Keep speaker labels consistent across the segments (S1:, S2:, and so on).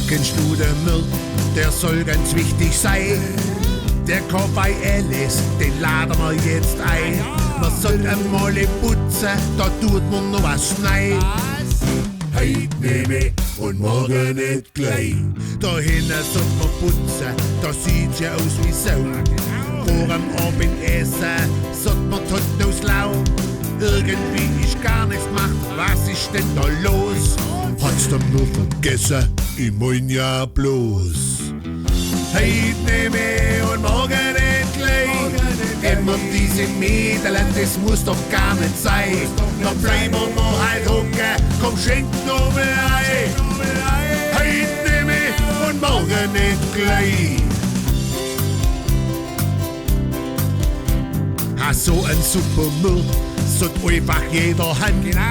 S1: Kennst du den Müll? Der soll ganz wichtig sein. Der kommt bei Alice, den laden wir jetzt ein. Man soll einmal putzen, da tut man noch was rein. Heute nehme und morgen nicht gleich. Da hinten sollt man putzen, da sieht's ja aus wie Sau. Vor am Abendessen sollt man tot aus Lau. Irgendwie ist gar nichts gemacht, was ist denn da los? Hat's dann nur vergessen, ich mein ja bloß. Heute nehme und morgen nicht gleich. Immer diese Mädel, das muss doch gar nicht sein. Dann bleiben wir noch halt hocken, komm schenk noch mehr ein. Heute nehme und morgen nicht gleich. So ein super Müll sollte einfach jeder haben. Genau.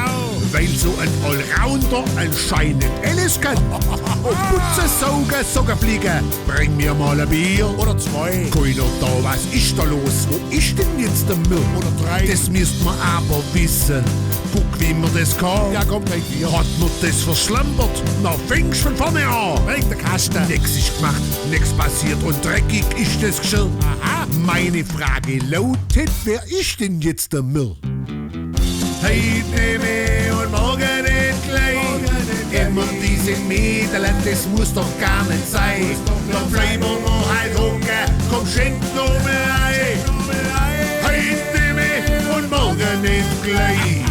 S1: Weil so ein Allrounder anscheinend alles kann. Auf Putzen, Saugen, Socken fliegen, bring mir mal ein Bier. Oder zwei. Keiner da, was ist da los? Wo ist denn jetzt der Müll? Oder drei. Das müsst man aber wissen. Guck, wie man das kann. Ja, komm, gleich Bier. Hat man das verschlampert? Na, fängst von vorne an. Bring der Kasten. Nix ist gemacht, nix passiert und dreckig ist das Geschirr. Aha. Meine Frage lautet, wer ist denn jetzt der Müll? Heute nehme und morgen nicht gleich. Immer diese Mädel, das muss doch gar nicht sein. Dann bleiben wir noch halt hocken, komm schenk noch mehr ein. Heute nehme und morgen nicht gleich.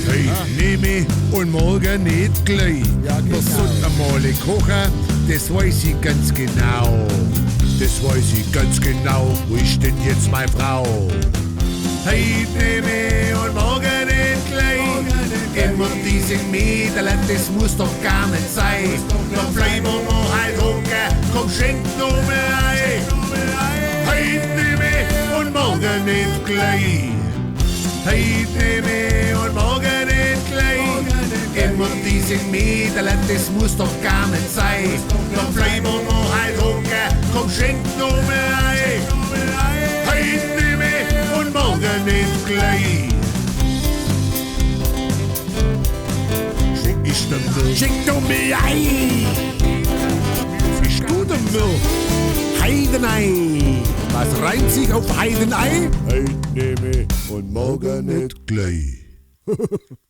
S1: Heute nehme und morgen nicht gleich. Wir sollten einmal kochen, das weiß ich ganz genau. Das weiß ich ganz genau, wo ist denn jetzt meine Frau? Heute nehme und morgen nicht gleich. Immer diese Mädel, das muss doch gar nicht sein. Dann bleiben wir noch halt hocken, komm schenk noch mehr ein. Heute nehme und morgen nicht gleich. Heute nehme und morgen nicht gleich. Immer diese Mädel, das muss doch gar nicht sein. Dann bleiben wir noch halt hocken, komm schenk noch mehr ein. Heute nehme und morgen nicht gleich. Wo ist der Müll? Schenk noch mehr ein. Wo bist du der Müll? Heidenei. Was reimt sich auf Heidenei? Heute nehme und morgen nicht gleich.